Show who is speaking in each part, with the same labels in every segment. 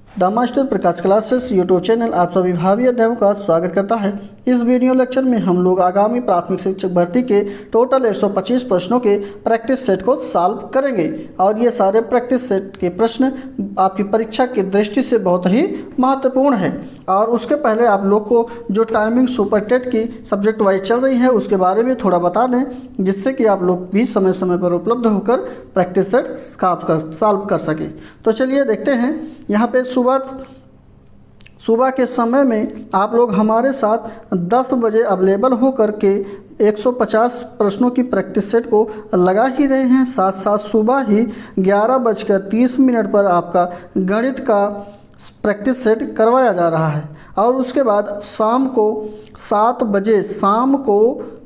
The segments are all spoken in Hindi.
Speaker 1: The master Prakash classes YouTube channel आप सभी भावी अध्यापकों का स्वागत करता है। इस वीडियो लेक्चर में हम लोग आगामी प्राथमिक शिक्षक भर्ती के टोटल 125 प्रश्नों के प्रैक्टिस सेट को सॉल्व करेंगे और ये सारे प्रैक्टिस सेट के प्रश्न आपकी परीक्षा की दृष्टि से बहुत ही महत्वपूर्ण है। और उसके पहले आप लोग को जो टाइमिंग सुपर टेट की सब्जेक्ट वाइज चल रही है उसके बारे में थोड़ा बता दें, जिससे कि आप लोग भी समय समय पर उपलब्ध होकर प्रैक्टिस सेट सॉल्व कर सकें। तो चलिए देखते हैं। यहाँ पे सुबह के समय में आप लोग हमारे साथ 10 बजे अवेलेबल हो करके 150 प्रश्नों की प्रैक्टिस सेट को लगा ही रहे हैं। साथ साथ सुबह ही 11:30 पर आपका गणित का प्रैक्टिस सेट करवाया जा रहा है और उसके बाद शाम को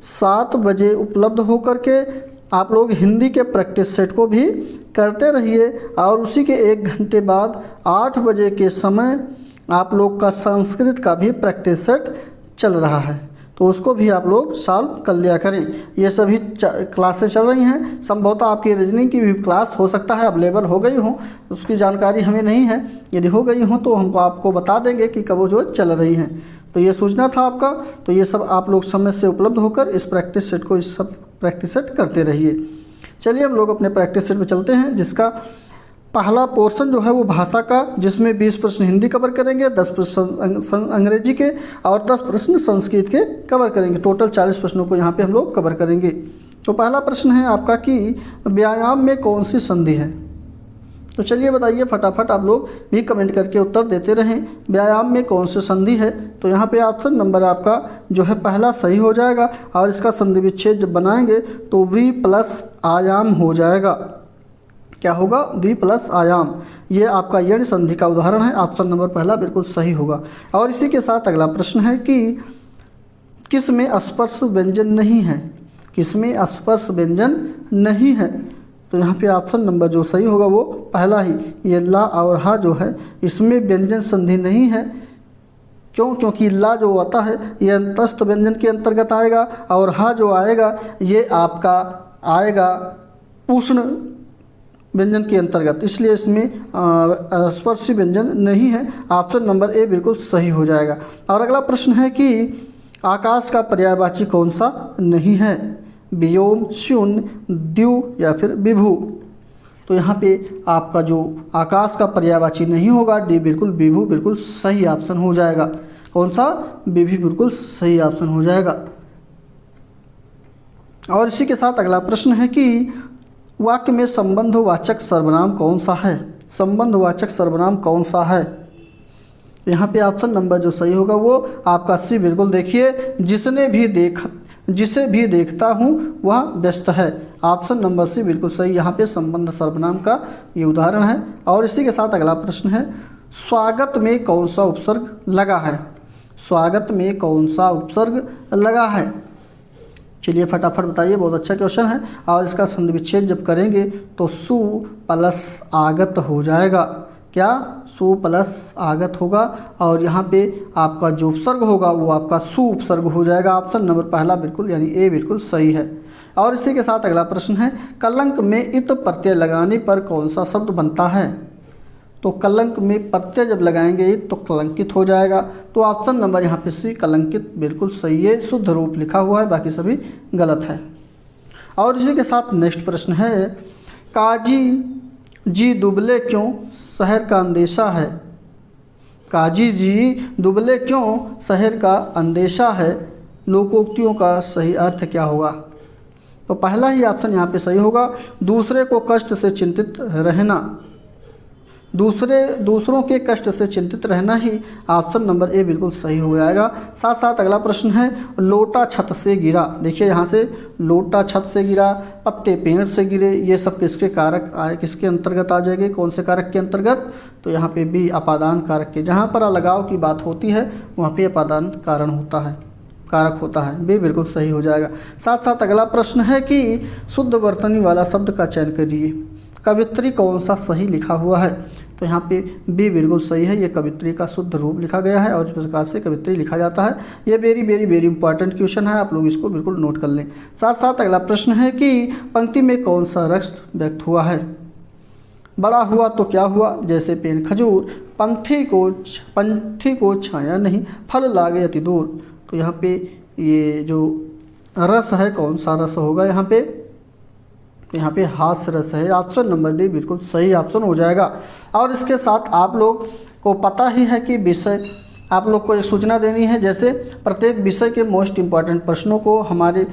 Speaker 1: 7 बजे उपलब्ध होकर के आप लोग हिंदी के प्रैक्टिस सेट को भी करते रहिए। और उसी के 1 घंटे बाद 8 बजे के समय आप लोग का संस्कृत का भी प्रैक्टिस सेट चल रहा है, तो उसको भी आप लोग सॉल्व कर लिया करें। ये सभी क्लासें चल रही हैं। संभवतः आपकी रीजनिंग की भी क्लास हो सकता है अवेलेबल हो गई हो, उसकी जानकारी हमें नहीं है। यदि हो गई हो तो हमको आपको बता देंगे कि कब वो जो चल रही हैं। तो ये सूचना था आपका। तो ये सब आप लोग समय से उपलब्ध होकर इस प्रैक्टिस सेट को प्रैक्टिस सेट करते रहिए। चलिए हम लोग अपने प्रैक्टिस सेट में चलते हैं, जिसका पहला पोर्शन जो है वो भाषा का, जिसमें 20 प्रश्न हिंदी कवर करेंगे, 10 प्रश्न अंग्रेजी के और 10 प्रश्न संस्कृत के कवर करेंगे। टोटल 40 प्रश्नों को यहाँ पे हम लोग कवर करेंगे। तो पहला प्रश्न है आपका कि व्यायाम में कौन सी संधि है। तो चलिए बताइए फटाफट, आप लोग भी कमेंट करके उत्तर देते रहें। व्यायाम में कौन सी संधि है। तो यहाँ पे ऑप्शन नंबर आपका जो है पहला सही हो जाएगा और इसका संधि विच्छेद जब बनाएंगे तो V+ आयाम हो जाएगा। क्या होगा? V+ आयाम। ये आपका यण संधि का उदाहरण है। ऑप्शन नंबर पहला बिल्कुल सही होगा। और इसी के साथ अगला प्रश्न है कि किस में स्पर्श व्यंजन नहीं है। किस में स्पर्श व्यंजन नहीं है। तो यहाँ पे ऑप्शन नंबर जो सही होगा वो पहला ही, ये ला और हा जो है इसमें व्यंजन संधि नहीं है। क्यों? क्योंकि ला जो आता है ये अंतस्थ व्यंजन के अंतर्गत आएगा और हा जो आएगा ये आपका आएगा उष्ण व्यंजन के अंतर्गत, इसलिए इसमें स्पर्शी व्यंजन नहीं है। ऑप्शन नंबर ए बिल्कुल सही हो जाएगा। और अगला प्रश्न है कि आकाश का पर्यायवाची कौन सा नहीं है। व्योम, शून्य, द्यु या फिर विभु। तो यहाँ पे आपका जो आकाश का पर्यायवाची नहीं होगा डी बिल्कुल विभु बिल्कुल सही ऑप्शन हो जाएगा। कौन सा? विभु बिल्कुल सही ऑप्शन हो जाएगा। और इसी के साथ अगला प्रश्न है कि वाक्य में संबंधवाचक सर्वनाम कौन सा है। संबंधवाचक सर्वनाम कौन सा है। यहाँ पे ऑप्शन नंबर जो सही होगा वो आपका सी बिल्कुल देखिए, जिसे भी देखता हूँ वह व्यस्त है। ऑप्शन नंबर सी बिल्कुल सही। यहाँ पे संबंध सर्वनाम का ये उदाहरण है। और इसी के साथ अगला प्रश्न है स्वागत में कौन सा उपसर्ग लगा है। स्वागत में कौन सा उपसर्ग लगा है। चलिए फटाफट बताइए, बहुत अच्छा क्वेश्चन है। और इसका संधि विच्छेद जब करेंगे तो सु+ आगत हो जाएगा। क्या? सु+ आगत होगा। और यहाँ पे आपका जो उपसर्ग होगा वो आपका सु उपसर्ग हो जाएगा। ऑप्शन नंबर पहला बिल्कुल यानी ए बिल्कुल सही है। और इसी के साथ अगला प्रश्न है कलंक में इत प्रत्यय लगाने पर कौन सा शब्द बनता है। तो कलंक में प्रत्यय जब लगाएंगे तो कलंकित हो जाएगा। तो ऑप्शन नंबर यहाँ पे सी कलंकित बिल्कुल सही है। शुद्ध रूप लिखा हुआ है, बाकी सभी गलत है। और इसी के साथ नेक्स्ट प्रश्न है काजी जी दुबले क्यों, शहर का अंदेशा है। काजी जी दुबले क्यों, शहर का अंदेशा है। लोकोक्तियों का सही अर्थ क्या होगा। तो पहला ही ऑप्शन यहाँ पे सही होगा, दूसरे को कष्ट से चिंतित रहना। दूसरों के कष्ट से चिंतित रहना ही ऑप्शन नंबर ए बिल्कुल सही हो जाएगा। साथ साथ अगला प्रश्न है लोटा छत से गिरा। देखिए यहाँ से लोटा छत से गिरा, पत्ते पेड़ से गिरे, ये सब किसके कारक आए, किसके अंतर्गत आ जाएंगे, कौन से कारक के अंतर्गत। तो यहाँ पे बी अपादान कारक के, जहाँ पर अलगाव की बात होती है वहाँ पे अपादान कारण होता है, कारक होता है। बी बिल्कुल सही हो जाएगा। साथ साथ अगला प्रश्न है कि शुद्ध वर्तनी वाला शब्द का चयन करिए। कवित्री कौन सा सही लिखा हुआ है। तो यहाँ पे बी बिल्कुल सही है। ये कवित्री का शुद्ध रूप लिखा गया है और इस प्रकार से कवित्री लिखा जाता है। ये very very very important question है, आप लोग इसको बिल्कुल नोट कर लें। साथ साथ अगला प्रश्न है कि पंक्ति में कौन सा रक्त व्यक्त हुआ है। बड़ा हुआ तो क्या हुआ, जैसे पेड़ खजूर। पंथी को छाया नहीं, फल लागे अति दूर। तो यहाँ पे ये जो रस है कौन सा रस होगा यहाँ पे, यहाँ पे हास्य रस है। ऑप्शन नंबर डी बिल्कुल सही ऑप्शन हो जाएगा। और इसके साथ आप लोग को पता ही है कि विषय, आप लोग को एक सूचना देनी है, जैसे प्रत्येक विषय के मोस्ट इम्पॉर्टेंट प्रश्नों को हमारे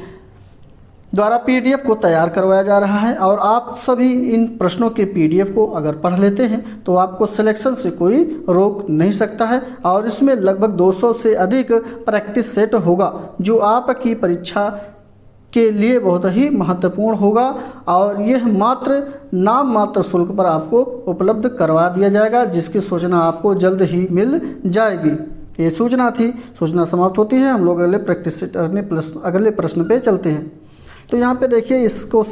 Speaker 1: द्वारा पीडीएफ को तैयार करवाया जा रहा है। और आप सभी इन प्रश्नों के पीडीएफ को अगर पढ़ लेते हैं तो आपको सिलेक्शन से कोई रोक नहीं सकता है। और इसमें लगभग 200 से अधिक प्रैक्टिस सेट होगा, जो आपकी परीक्षा के लिए बहुत ही महत्वपूर्ण होगा। और यह नाम मात्र शुल्क पर आपको उपलब्ध करवा दिया जाएगा, जिसकी सूचना आपको जल्द ही मिल जाएगी। ये सूचना थी, सूचना समाप्त होती है। हम लोग अगले प्रश्न पे चलते हैं। तो यहाँ पे देखिए, इसको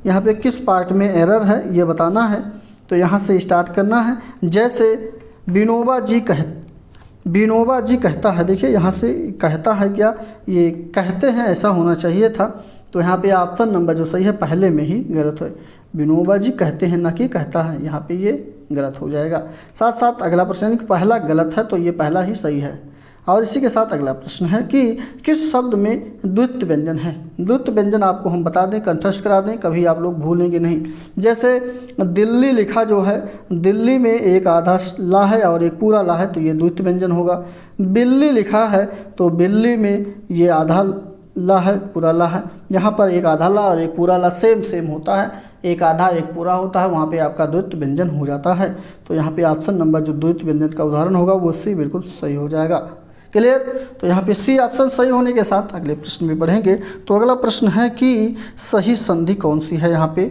Speaker 1: यहाँ पे किस पार्ट में एरर है ये बताना है। तो यहाँ से स्टार्ट करना है। जैसे विनोबा जी कहता है, देखिए यहाँ से कहता है क्या, ये कहते हैं ऐसा होना चाहिए था। तो यहाँ पे ऑप्शन नंबर जो सही है पहले में ही गलत है। विनोबा जी कहते हैं ना कि कहता है, यहाँ पे ये गलत हो जाएगा। साथ साथ अगला प्रश्न पहला गलत है तो ये पहला ही सही है। और इसी के साथ अगला प्रश्न है कि किस शब्द में द्वित्व व्यंजन है। द्वित्व व्यंजन आपको हम बता दें, कंठस्थ करा दें, कभी आप लोग भूलेंगे नहीं। जैसे दिल्ली लिखा जो है, दिल्ली में एक आधा ला है और एक पूरा ला है, तो ये द्वित्व व्यंजन होगा। बिल्ली लिखा है तो बिल्ली में ये आधा ला है, पूरा ला है। यहाँ पर एक आधा ला और एक पूरा ला सेम होता है, एक आधा एक पूरा होता है, वहाँ पे आपका द्वित्व व्यंजन हो जाता है। तो यहाँ पे ऑप्शन नंबर जो द्वित्व व्यंजन का उदाहरण होगा वो सी बिल्कुल सही हो जाएगा। क्लियर। तो यहाँ पे सी ऑप्शन सही होने के साथ अगले प्रश्न में बढ़ेंगे। तो अगला प्रश्न है कि सही संधि कौन सी है। यहाँ पे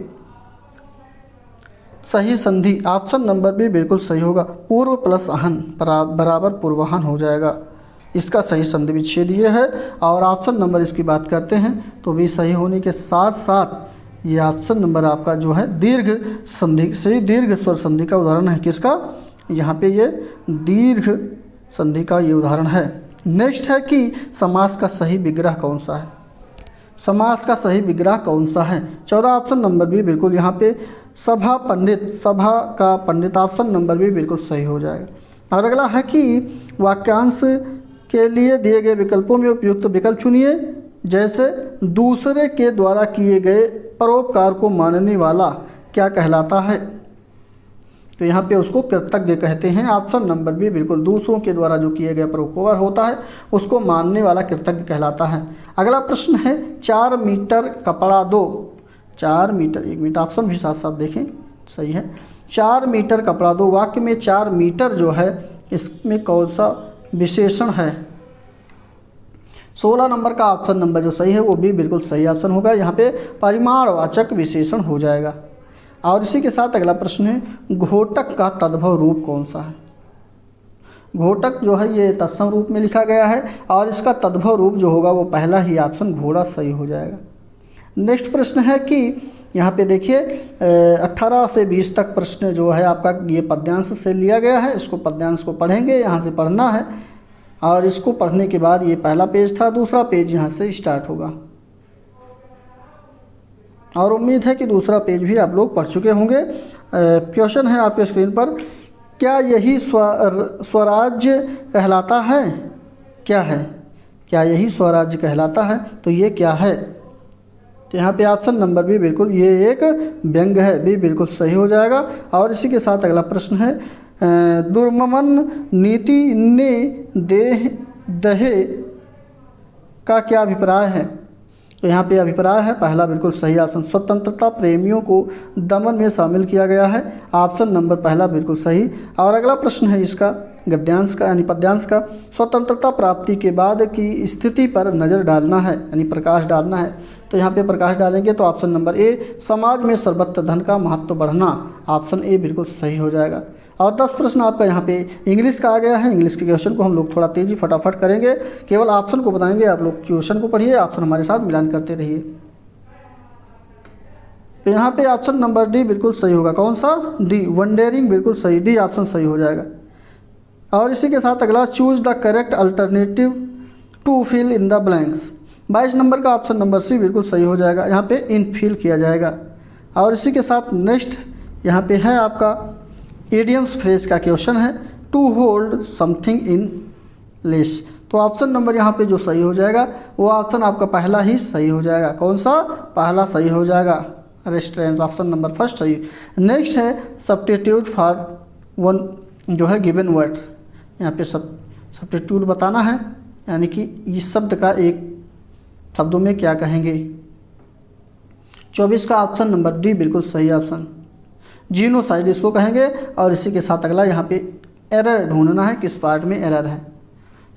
Speaker 1: सही संधि ऑप्शन नंबर भी बिल्कुल सही होगा। पूर्व प्लस अहन बराबर पूर्वाहन हो जाएगा, इसका सही संधि विच्छेद ये है। और ऑप्शन नंबर इसकी बात करते हैं तो भी सही होने के साथ साथ ये ऑप्शन नंबर आपका जो है दीर्घ संधि से दीर्घ स्वर संधि का उदाहरण है। किसका, यहाँ पे ये दीर्घ संधि का ये उदाहरण है। नेक्स्ट है कि समास का सही विग्रह कौन सा है। समास का सही विग्रह कौन सा है। 14 ऑप्शन नंबर भी बिल्कुल यहाँ पे सभा पंडित, सभा का पंडित ऑप्शन नंबर भी बिल्कुल सही हो जाएगा। और अगला है कि वाक्यांश के लिए दिए गए विकल्पों में उपयुक्त विकल्प चुनिए। जैसे दूसरे के द्वारा किए गए परोपकार को मानने वाला क्या कहलाता है। तो यहाँ पे उसको कृतज्ञ कहते हैं। ऑप्शन नंबर भी बिल्कुल दूसरों के द्वारा जो किए गए परोपकार होता है उसको मानने वाला कृतज्ञ कहलाता है। अगला प्रश्न है 4 मीटर कपड़ा दो। 4 मीटर, 1 मिनट ऑप्शन भी साथ साथ देखें, सही है। 4 मीटर कपड़ा दो, वाक्य में 4 मीटर जो है इसमें कौन सा विशेषण है। 16 नंबर का ऑप्शन नंबर जो सही है वो भी बिल्कुल सही ऑप्शन होगा। यहाँ पे परिमाणवाचक विशेषण हो जाएगा। और इसी के साथ अगला प्रश्न है घोटक का तद्भव रूप कौन सा है। घोटक जो है ये तत्सम रूप में लिखा गया है और इसका तद्भव रूप जो होगा वो पहला ही ऑप्शन घोड़ा सही हो जाएगा। नेक्स्ट प्रश्न है कि यहाँ पे देखिए 18 से 20 तक प्रश्न जो है आपका ये पद्यांश से लिया गया है। इसको पद्यांश को पढ़ेंगे, यहाँ से पढ़ना है और इसको पढ़ने के बाद ये पहला पेज था, दूसरा पेज यहाँ से स्टार्ट होगा। और उम्मीद है कि दूसरा पेज भी आप लोग पढ़ चुके होंगे। क्वेश्चन है आपके स्क्रीन पर, क्या यही स्वराज्य कहलाता है। क्या है, क्या यही स्वराज्य कहलाता है। तो ये क्या है। तो यहाँ पे ऑप्शन नंबर भी बिल्कुल ये एक व्यंग्य है, भी बिल्कुल सही हो जाएगा। और इसी के साथ अगला प्रश्न है दुर्ममन नीति ने दहे का क्या अभिप्राय है। तो यहाँ पे अभिप्राय है पहला बिल्कुल सही ऑप्शन, स्वतंत्रता प्रेमियों को दमन में शामिल किया गया है। ऑप्शन नंबर पहला बिल्कुल सही। और अगला प्रश्न है इसका गद्यांश का यानी पद्यांश का, स्वतंत्रता प्राप्ति के बाद की स्थिति पर नज़र डालना है यानी प्रकाश डालना है। तो यहाँ पे प्रकाश डालेंगे तो ऑप्शन नंबर ए, समाज में सर्वत्र धन का महत्व बढ़ना, ऑप्शन ए बिल्कुल सही हो जाएगा। और 10 प्रश्न आपका यहाँ पे इंग्लिश का आ गया है। इंग्लिश के क्वेश्चन को हम लोग थोड़ा तेज़ी फटाफट करेंगे, केवल ऑप्शन को बताएंगे, आप लोग क्वेश्चन को पढ़िए, ऑप्शन हमारे साथ मिलान करते रहिए। तो यहाँ पे ऑप्शन नंबर डी बिल्कुल सही होगा। कौन सा, डी, वंडेरिंग बिल्कुल सही, डी ऑप्शन सही हो जाएगा। और इसी के साथ अगला choose the correct alternative to fill in the blanks, 22 number का ऑप्शन नंबर सी बिल्कुल सही हो जाएगा। यहाँ पे इनफिल किया जाएगा। और इसी के साथ नेक्स्ट यहाँ पे है आपका इडियम्स फ्रेज का क्वेश्चन है, to hold something in leash. तो ऑप्शन नंबर यहाँ पे जो सही हो जाएगा वो ऑप्शन आपका पहला ही सही हो जाएगा। कौन सा? पहला सही हो जाएगा, रेस्ट्रेंस, ऑप्शन नंबर फर्स्ट सही। नेक्स्ट है सब्स्टिट्यूट फॉर वन जो है गिवन वर्ड। यहाँ पे सब्स्टिट्यूट बताना है, यानी कि इस शब्द का एक शब्दों में क्या कहेंगे। 24 का ऑप्शन नंबर डी बिल्कुल सही ऑप्शन, जीनोसाइड इसको कहेंगे। और इसी के साथ अगला यहाँ पे एरर ढूंढना है, किस पार्ट में एरर है।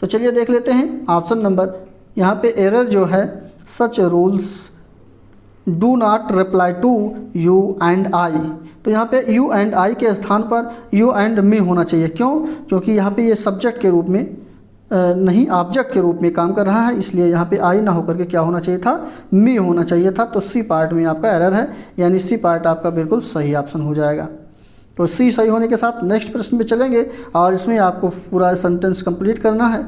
Speaker 1: तो चलिए देख लेते हैं ऑप्शन नंबर, यहाँ पे एरर जो है such rules do not reply to you and I. तो यहाँ पे यू एंड आई के स्थान पर यू एंड मी होना चाहिए। क्यों? क्योंकि यहाँ पे ये सब्जेक्ट के रूप में नहीं ऑब्जेक्ट के रूप में काम कर रहा है, इसलिए यहाँ पे आई ना होकर के क्या होना चाहिए था? मी होना चाहिए था। तो सी पार्ट में आपका एरर है, यानी सी पार्ट आपका बिल्कुल सही ऑप्शन हो जाएगा। तो सी सही होने के साथ नेक्स्ट प्रश्न पे चलेंगे और इसमें आपको पूरा सेंटेंस कंप्लीट करना है।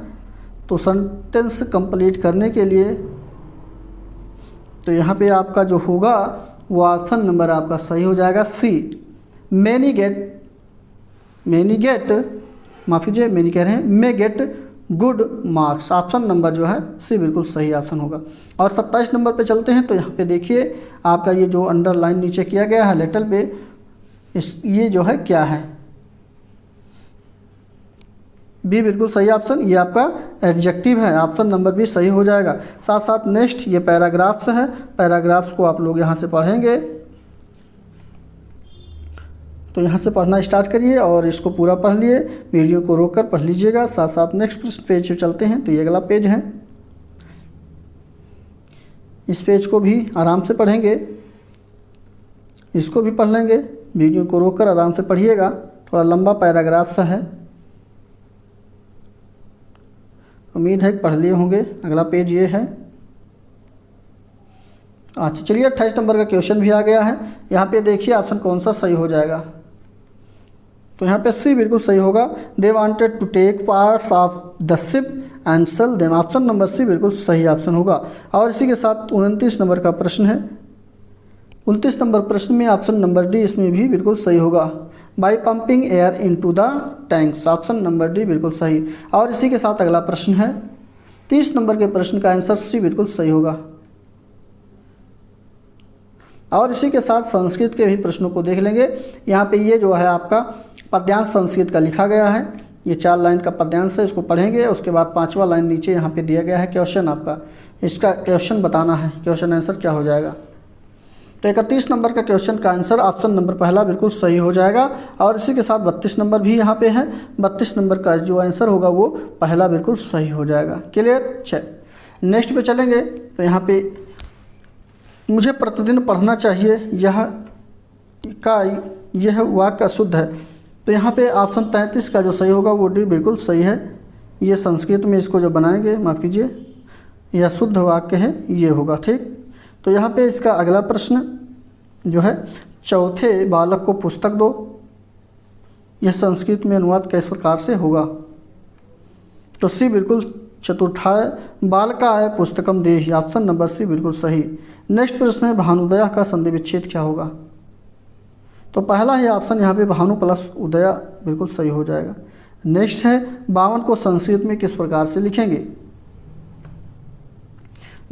Speaker 1: तो सेंटेंस कंप्लीट करने के लिए तो यहाँ पे आपका जो होगा वो ऑप्शन नंबर आपका सही हो जाएगा सी, मैनी गेट माफ़ कीजिए, मैनी कह रहे हैं मे get good marks. Option number जो है सी बिल्कुल सही ऑप्शन होगा। और 27 नंबर पे चलते हैं। तो यहाँ पे देखिए आपका ये जो अंडरलाइन नीचे किया गया है लेटर पे, ये जो है क्या है? बी बिल्कुल सही ऑप्शन, ये आपका एडजेक्टिव है। ऑप्शन नंबर बी सही हो जाएगा। साथ साथ नेक्स्ट ये पैराग्राफ्स है, पैराग्राफ्स को आप लोग यहाँ से पढ़ेंगे। तो यहाँ से पढ़ना स्टार्ट करिए और इसको पूरा पढ़ लिए, वीडियो को रोक कर पढ़ लीजिएगा। साथ साथ नेक्स्ट पेज पे चलते हैं। तो ये अगला पेज है, इस पेज को भी आराम से पढ़ेंगे, इसको भी पढ़ लेंगे, वीडियो को रोक कर आराम से पढ़िएगा। थोड़ा लंबा पैराग्राफ सा है, उम्मीद है कि पढ़ लिए होंगे। अगला पेज ये है। अच्छा चलिए 28 नंबर का क्वेश्चन भी आ गया है। यहाँ पे देखिए ऑप्शन कौन सा सही हो जाएगा। तो यहाँ पे सी बिल्कुल सही होगा, they wanted to take parts of the ship and sell them. Option number C बिल्कुल सही ऑप्शन होगा। और इसी के साथ 29 नंबर का प्रश्न है। 29 नंबर प्रश्न में ऑप्शन नंबर डी इसमें भी बिल्कुल सही होगा, by pumping air into the tanks. Option number D बिल्कुल सही। और इसी के साथ अगला प्रश्न है 30 नंबर के प्रश्न का आंसर सी बिल्कुल सही होगा। और इसी के साथ संस्कृत के भी प्रश्नों को देख लेंगे। यहाँ पे ये जो है आपका पद्यांश संस्कृत का लिखा गया है, ये 4 लाइन का पद्यांश है, इसको पढ़ेंगे। उसके बाद 5वां लाइन नीचे यहाँ पे दिया गया है क्वेश्चन आपका, इसका क्वेश्चन बताना है, क्वेश्चन आंसर क्या हो जाएगा। तो 31 नंबर का क्वेश्चन का आंसर ऑप्शन नंबर पहला बिल्कुल सही हो जाएगा। और इसी के साथ 32 नंबर भी यहाँ पे है, 32 नंबर का जो आंसर होगा वो पहला बिल्कुल सही हो जाएगा। क्लियर? चल नेक्स्ट पे चलेंगे। तो यहाँ पे मुझे प्रतिदिन पढ़ना चाहिए यह वाक्य शुद्ध है। तो यहाँ पे ऑप्शन 33 का जो सही होगा वो डी बिल्कुल सही है। ये संस्कृत में इसको जो बनाएंगे, माफ़ कीजिए, यह शुद्ध वाक्य है, ये होगा। ठीक, तो यहाँ पे इसका अगला प्रश्न जो है, चौथे बालक को पुस्तक दो, यह संस्कृत में अनुवाद किस प्रकार से होगा। तो सी बिल्कुल चतुर्थाय बालकाय पुस्तकम देहि। ऑप्शन नंबर सी बिल्कुल सही। नेक्स्ट प्रश्न है भानुदया का संधि विच्छेद क्या होगा। तो पहला ही ऑप्शन यहाँ पे भानु प्लस उदया बिल्कुल सही हो जाएगा। नेक्स्ट है 52 को संस्कृत में किस प्रकार से लिखेंगे।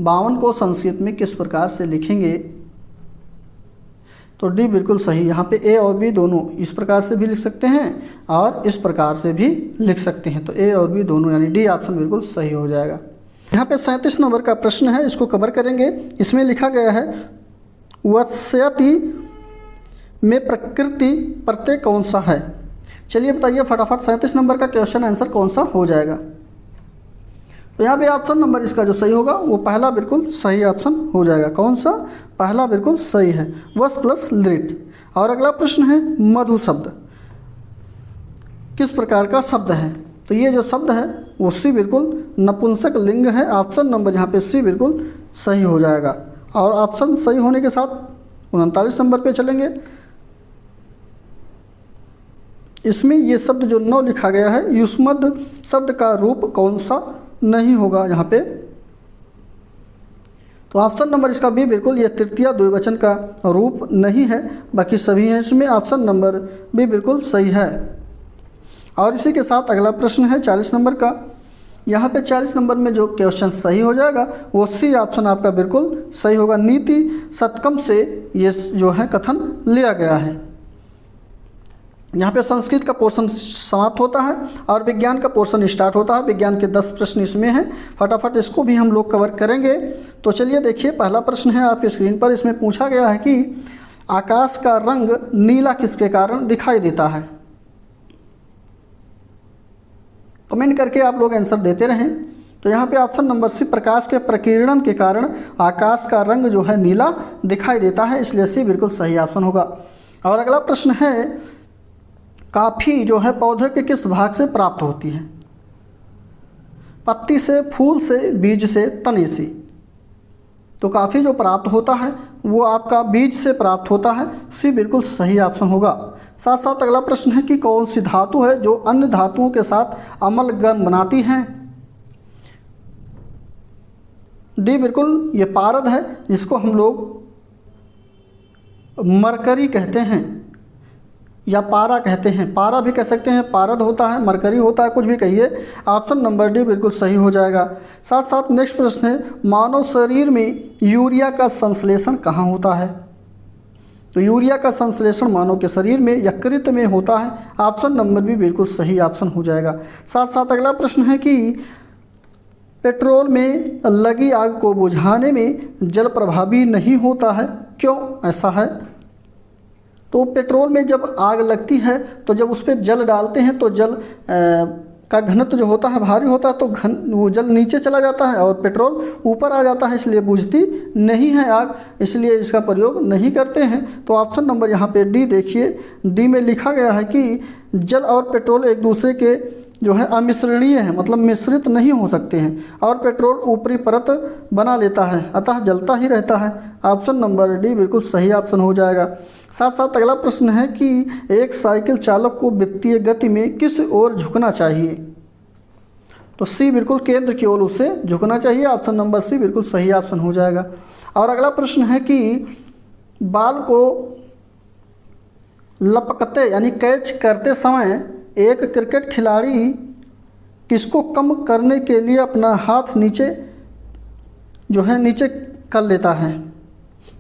Speaker 1: 52 को संस्कृत में किस प्रकार से लिखेंगे। तो डी बिल्कुल सही। यहाँ पे ए और बी दोनों इस प्रकार से भी लिख सकते हैं और इस प्रकार से भी लिख सकते हैं। तो ए और बी दोनों यानी डी ऑप्शन बिल्कुल सही हो जाएगा। यहाँ पे 37 नंबर का प्रश्न है, इसको कवर करेंगे। इसमें लिखा गया है वत्स्यति में प्रकृति प्रत्यय कौन सा है। चलिए बताइए फटाफट 37 नंबर का क्वेश्चन आंसर कौन सा हो जाएगा। तो यहाँ पे ऑप्शन नंबर इसका जो सही होगा वो पहला बिल्कुल सही ऑप्शन हो जाएगा। कौन सा? पहला बिल्कुल सही है, वस प्लस लिट। और अगला प्रश्न है मधु शब्द किस प्रकार का शब्द है। तो ये जो शब्द है वो सी बिल्कुल नपुंसक लिंग है। ऑप्शन नंबर यहाँ पे सी बिल्कुल सही हो जाएगा। और ऑप्शन सही होने के साथ 39 नंबर पे चलेंगे। इसमें ये शब्द जो 9 लिखा गया है, युष्मद् शब्द का रूप कौन सा नहीं होगा यहाँ पे। तो ऑप्शन नंबर इसका बी बिल्कुल ये तृतीया द्विवचन का रूप नहीं है, बाकी सभी हैं इसमें। ऑप्शन नंबर बी बिल्कुल सही है। और इसी के साथ अगला प्रश्न है 40 नंबर का। यहाँ पे 40 नंबर में जो क्वेश्चन सही हो जाएगा वो सी ऑप्शन आपका बिल्कुल सही होगा। नीति शतकम से ये जो है कथन लिया गया है। यहाँ पे संस्कृत का पोर्शन समाप्त होता है और विज्ञान का पोर्शन स्टार्ट होता है। विज्ञान के 10 प्रश्न इसमें हैं, फटाफट इसको भी हम लोग कवर करेंगे। तो चलिए देखिए, पहला प्रश्न है आपकी स्क्रीन पर। इसमें पूछा गया है कि आकाश का रंग नीला किसके कारण दिखाई देता है। कमेंट करके आप लोग आंसर देते रहें। तो यहाँ पे ऑप्शन नंबर सी, प्रकाश के प्रकीर्णन के कारण आकाश का रंग जो है नीला दिखाई देता है, इसलिए सी बिल्कुल सही ऑप्शन होगा। और अगला प्रश्न है, काफ़ी जो है पौधे के किस भाग से प्राप्त होती है। पत्ती से, फूल से, बीज से, तने से। तो काफ़ी जो प्राप्त होता है वो आपका बीज से प्राप्त होता है, सी बिल्कुल सही ऑप्शन होगा। साथ साथ अगला प्रश्न है कि कौन सी धातु है जो अन्य धातुओं के साथ अम्लगम बनाती है। डी बिल्कुल ये पारद है, जिसको हम लोग मरकरी कहते हैं या पारा कहते हैं। पारा भी कह सकते हैं, पारद होता है, मरकरी होता है, कुछ भी कहिए। ऑप्शन नंबर डी बिल्कुल सही हो जाएगा। साथ साथ नेक्स्ट प्रश्न है, मानव शरीर में यूरिया का संश्लेषण कहाँ होता है। तो यूरिया का संश्लेषण मानव के शरीर में यकृत में होता है। ऑप्शन नंबर भी बिल्कुल सही ऑप्शन हो जाएगा। साथ साथ अगला प्रश्न है कि पेट्रोल में लगी आग को बुझाने में जल प्रभावी नहीं होता है, क्यों ऐसा है। तो पेट्रोल में जब आग लगती है तो जब उस पर जल डालते हैं तो जल का घनत्व जो होता है भारी होता है, तो वो जल नीचे चला जाता है और पेट्रोल ऊपर आ जाता है, इसलिए बुझती नहीं है आग, इसलिए इसका प्रयोग नहीं करते हैं। तो ऑप्शन नंबर यहाँ पे डी देखिए, डी में लिखा गया है कि जल और पेट्रोल एक दूसरे के जो है अमिश्रणीय है, मतलब मिश्रित नहीं हो सकते हैं, और पेट्रोल ऊपरी परत बना लेता है, अतः जलता ही रहता है। ऑप्शन नंबर डी बिल्कुल सही ऑप्शन हो जाएगा। साथ साथ अगला प्रश्न है कि एक साइकिल चालक को वृत्तीय गति में किस ओर झुकना चाहिए। तो सी बिल्कुल केंद्र की ओर उसे झुकना चाहिए। ऑप्शन नंबर सी बिल्कुल सही ऑप्शन हो जाएगा। और अगला प्रश्न है कि बाल को लपकते यानी कैच करते समय एक क्रिकेट खिलाड़ी किसको कम करने के लिए अपना हाथ नीचे जो है नीचे कर लेता है।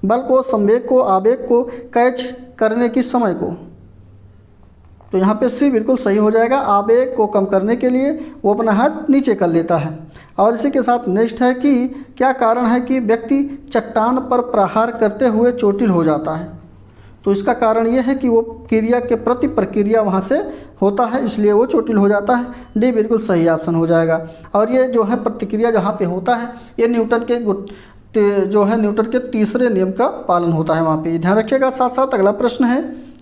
Speaker 1: बल को, संवेग को, आवेग को, कैच करने की समय को। तो यहाँ पे सी बिल्कुल सही हो जाएगा। आवेग को कम करने के लिए वो अपना हाथ नीचे कर लेता है। और इसी के साथ नेक्स्ट है कि क्या कारण है कि व्यक्ति चट्टान पर प्रहार करते हुए चोटिल हो जाता है। तो इसका कारण ये है कि वो क्रिया के प्रति प्रक्रिया वहाँ से होता है, इसलिए वो चोटिल हो जाता है। डी बिल्कुल सही ऑप्शन हो जाएगा। और ये जो है प्रतिक्रिया जहाँ पे होता है ये न्यूटन के तीसरे नियम का पालन होता है, वहाँ पे ध्यान रखिएगा। साथ साथ अगला प्रश्न है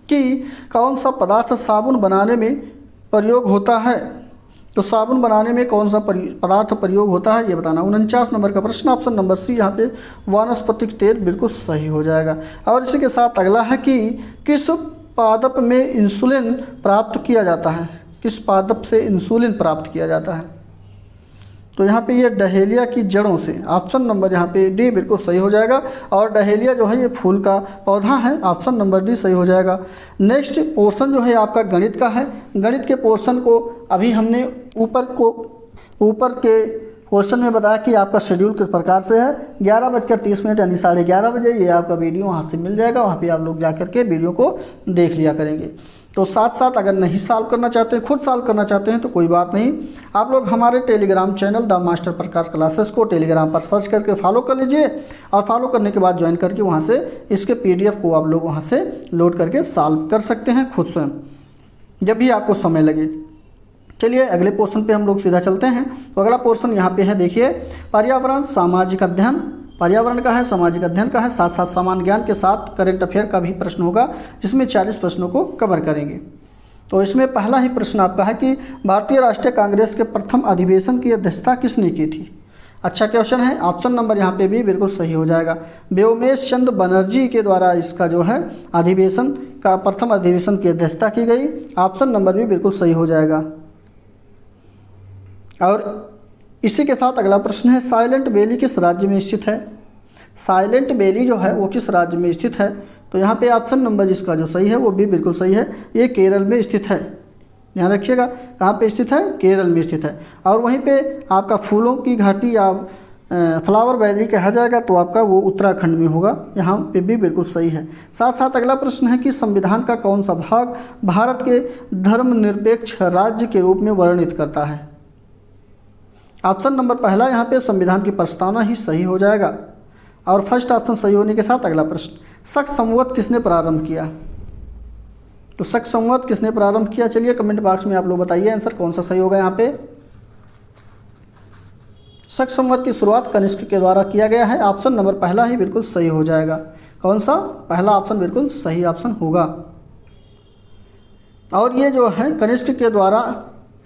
Speaker 1: कि कौन सा पदार्थ साबुन बनाने में प्रयोग होता है। तो साबुन बनाने में कौन सा पदार्थ प्रयोग होता है ये बताना। 49 नंबर का प्रश्न, ऑप्शन नंबर सी यहाँ पे वानस्पतिक तेल बिल्कुल सही हो जाएगा। और इसी के साथ अगला है कि किस पादप में इंसुलिन प्राप्त किया जाता है। किस पादप से इंसुलिन प्राप्त किया जाता है। तो यहाँ पे ये डहेलिया की जड़ों से। ऑप्शन नंबर यहाँ पे डी बिल्कुल सही हो जाएगा। और डहेलिया जो है ये फूल का पौधा है, ऑप्शन नंबर डी सही हो जाएगा। नेक्स्ट पोर्शन जो है आपका गणित का है। गणित के पोर्शन को अभी हमने ऊपर के पोर्शन में बताया कि आपका शेड्यूल किस प्रकार से है। 11:30 यानी 11:30 बजे ये आपका वीडियो वहाँ से मिल जाएगा, वहाँ पे आप लोग जा करके वीडियो को देख लिया करेंगे। तो साथ साथ अगर नहीं सॉल्व करना चाहते हैं, खुद सॉल्व करना चाहते हैं तो कोई बात नहीं, आप लोग हमारे Telegram channel the master Prakash classes को टेलीग्राम पर सर्च करके फॉलो कर लीजिए। और फॉलो करने के बाद ज्वाइन करके वहाँ से इसके PDF को आप लोग वहाँ से लोड करके सॉल्व कर सकते हैं खुद स्वयं, जब भी आपको समय लगे। चलिए अगले पोर्शन पे हम लोग सीधा चलते हैं। तो अगला पोर्शन यहाँ पे है, देखिए पर्यावरण सामाजिक अध्ययन। पर्यावरण का है, सामाजिक अध्ययन का है, साथ साथ सामान्य ज्ञान के साथ करंट अफेयर का भी प्रश्न होगा, जिसमें 40 प्रश्नों को कवर करेंगे। तो इसमें पहला ही प्रश्न आपका है कि भारतीय राष्ट्रीय कांग्रेस के प्रथम अधिवेशन की अध्यक्षता किसने की थी। अच्छा क्वेश्चन है। ऑप्शन नंबर यहाँ पे भी बिल्कुल सही हो जाएगा। व्योमेश चंद्र बनर्जी के द्वारा इसका जो है अधिवेशन का प्रथम अधिवेशन की अध्यक्षता की गई। ऑप्शन नंबर भी बिल्कुल सही हो जाएगा। और इसी के साथ अगला प्रश्न है, साइलेंट वैली किस राज्य में स्थित है। साइलेंट वैली जो है वो किस राज्य में स्थित है? तो यहाँ पे ऑप्शन नंबर जिसका जो सही है वो भी बिल्कुल सही है, ये केरल में स्थित है। ध्यान रखिएगा, कहाँ पे स्थित है? केरल में स्थित है। और वहीं पे आपका फूलों की घाटी या फ्लावर वैली कहा जाएगा तो आपका वो उत्तराखंड में होगा, यहाँ पे भी बिल्कुल सही है। साथ साथ अगला प्रश्न है कि संविधान का कौन सा भाग भारत के धर्मनिरपेक्ष राज्य के रूप में वर्णित करता है? ऑप्शन नंबर पहला यहाँ पे संविधान की प्रस्तावना ही सही हो जाएगा। और फर्स्ट ऑप्शन सही होने के साथ अगला प्रश्न, शक संवत किसने प्रारंभ किया? तो शक संवत किसने प्रारंभ किया? चलिए कमेंट बॉक्स में आप लोग बताइए आंसर कौन सा सही होगा यहाँ पे। शक संवत की शुरुआत कनिष्क के द्वारा किया गया है, ऑप्शन नंबर पहला ही बिल्कुल सही हो जाएगा। कौन सा? पहला ऑप्शन बिल्कुल सही ऑप्शन होगा। और ये जो है कनिष्क के द्वारा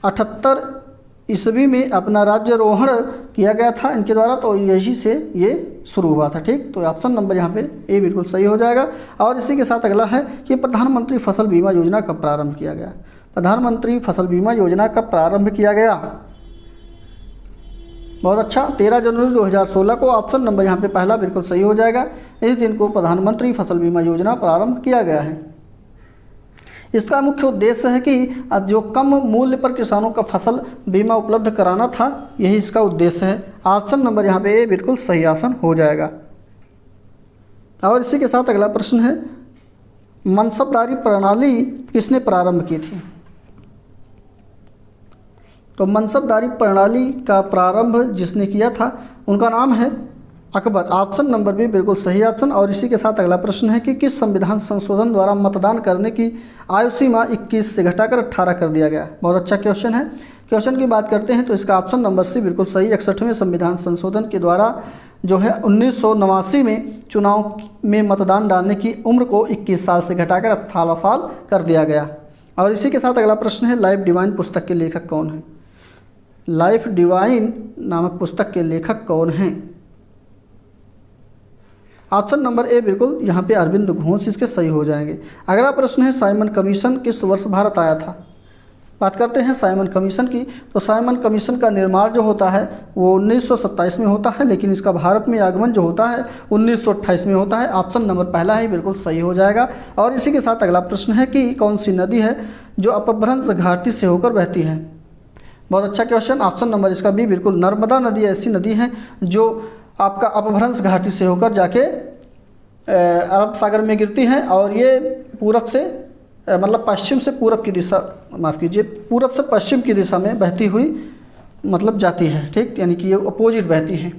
Speaker 1: 78 ईस्वी में अपना राज्यारोहण किया गया था इनके द्वारा, तो यही से ये शुरू हुआ था। ठीक, तो ऑप्शन नंबर यहाँ पे ए बिल्कुल सही हो जाएगा। और इसी के साथ अगला है कि प्रधानमंत्री फसल बीमा योजना कब प्रारंभ किया गया? प्रधानमंत्री फसल बीमा योजना कब प्रारंभ किया गया? बहुत अच्छा, 13 जनवरी 2016 को। ऑप्शन नंबर यहाँ पे पहला बिल्कुल सही हो जाएगा। इस दिन को प्रधानमंत्री फसल बीमा योजना प्रारंभ किया गया है। इसका मुख्य उद्देश्य है कि जो कम मूल्य पर किसानों का फसल बीमा उपलब्ध कराना था, यही इसका उद्देश्य है। ऑप्शन नंबर यहाँ पे ए बिल्कुल सही ऑप्शन हो जाएगा। और इसी के साथ अगला प्रश्न है, मनसबदारी प्रणाली किसने प्रारंभ की थी? तो मनसबदारी प्रणाली का प्रारंभ जिसने किया था उनका नाम है अकबर। ऑप्शन नंबर भी बिल्कुल सही ऑप्शन। और इसी के साथ अगला प्रश्न है कि किस संविधान संशोधन द्वारा मतदान करने की आयु सीमा 21 से घटाकर 18 कर दिया गया? बहुत अच्छा क्वेश्चन है। क्वेश्चन की बात करते हैं तो इसका ऑप्शन नंबर सी बिल्कुल सही। 61वें संविधान संशोधन के द्वारा जो है 1989 में चुनाव में मतदान डालने की उम्र को 21 साल से घटाकर 18 साल कर दिया गया। और इसी के साथ अगला प्रश्न है, लाइफ डिवाइन पुस्तक के लेखक कौन है? लाइफ डिवाइन नामक पुस्तक के लेखक कौन हैं? ऑप्शन नंबर ए बिल्कुल यहाँ पे अरविंद घोष इसके सही हो जाएंगे। अगला प्रश्न है, साइमन कमीशन किस वर्ष भारत आया था? बात करते हैं साइमन कमीशन की। तो साइमन कमीशन का निर्माण जो होता है वो 1927 में होता है, लेकिन इसका भारत में आगमन जो होता है 1928 में होता है। ऑप्शन नंबर पहला ही बिल्कुल सही हो जाएगा। और इसी के साथ अगला प्रश्न है कि कौन सी नदी है जो अपभ्रंश घाटी से होकर बहती है? बहुत अच्छा क्वेश्चन। ऑप्शन नंबर इसका भी बिल्कुल, नर्मदा नदी ऐसी नदी है जो आपका अपभ्रंश घाटी से होकर जाके अरब सागर में गिरती है। और ये पूरब से मतलब पश्चिम से पूरब की दिशा, माफ़ कीजिए, पूरब से पश्चिम की दिशा में बहती हुई मतलब जाती है। ठीक, यानी कि ये अपोजिट बहती है।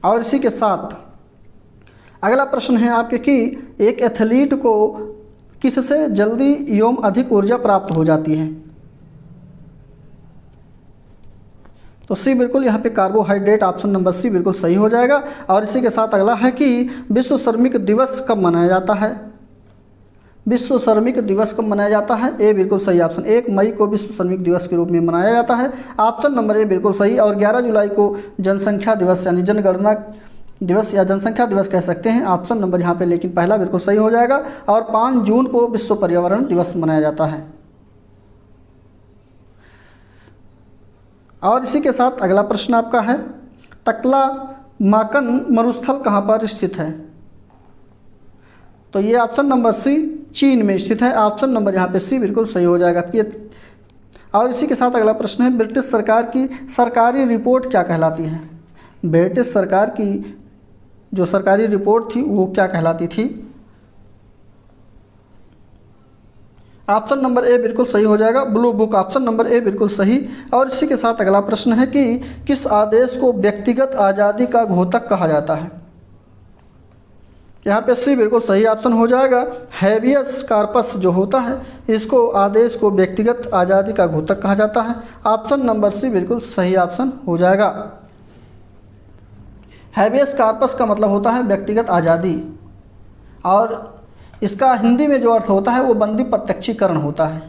Speaker 1: और इसी के साथ अगला प्रश्न है आपके कि एक एथलीट को किससे जल्दी एवं अधिक ऊर्जा प्राप्त हो जाती है? तो सी बिल्कुल यहाँ पे कार्बोहाइड्रेट। ऑप्शन नंबर सी बिल्कुल सही हो जाएगा। और इसी के साथ अगला है कि विश्व श्रमिक दिवस कब मनाया जाता है? विश्व श्रमिक दिवस कब मनाया जाता है? ए बिल्कुल सही ऑप्शन, 1 मई को विश्व श्रमिक दिवस के रूप में मनाया जाता है। ऑप्शन नंबर ए बिल्कुल सही। और 11 जुलाई को जनसंख्या दिवस यानी जनगणना दिवस या जनसंख्या दिवस कह सकते हैं। ऑप्शन नंबर यहाँ पे लेकिन पहला बिल्कुल सही हो जाएगा। और 5 जून को विश्व पर्यावरण दिवस मनाया जाता है। और इसी के साथ अगला प्रश्न आपका है, टकला माकन मरुस्थल कहाँ पर स्थित है? तो ये ऑप्शन नंबर सी चीन में स्थित है। ऑप्शन नंबर यहाँ पे सी बिल्कुल सही हो जाएगा। और इसी के साथ अगला प्रश्न है, ब्रिटिश सरकार की सरकारी रिपोर्ट क्या कहलाती है? ब्रिटिश सरकार की जो सरकारी रिपोर्ट थी वो क्या कहलाती थी? ऑप्शन नंबर ए बिल्कुल सही हो जाएगा, blue book. Option number A बिल्कुल सही। और इसी के साथ अगला प्रश्न है कि किस आदेश को व्यक्तिगत आज़ादी का घोतक कहा जाता है? यहाँ पे सी बिल्कुल सही ऑप्शन हो जाएगा। हैबियस कार्पस जो होता है इसको आदेश को व्यक्तिगत आज़ादी का घोतक कहा जाता है। ऑप्शन नंबर सी बिल्कुल सही ऑप्शन हो जाएगा। हैबियस कार्पस का मतलब होता है व्यक्तिगत आज़ादी, और इसका हिंदी में जो अर्थ होता है वो बंदी प्रत्यक्षीकरण होता है।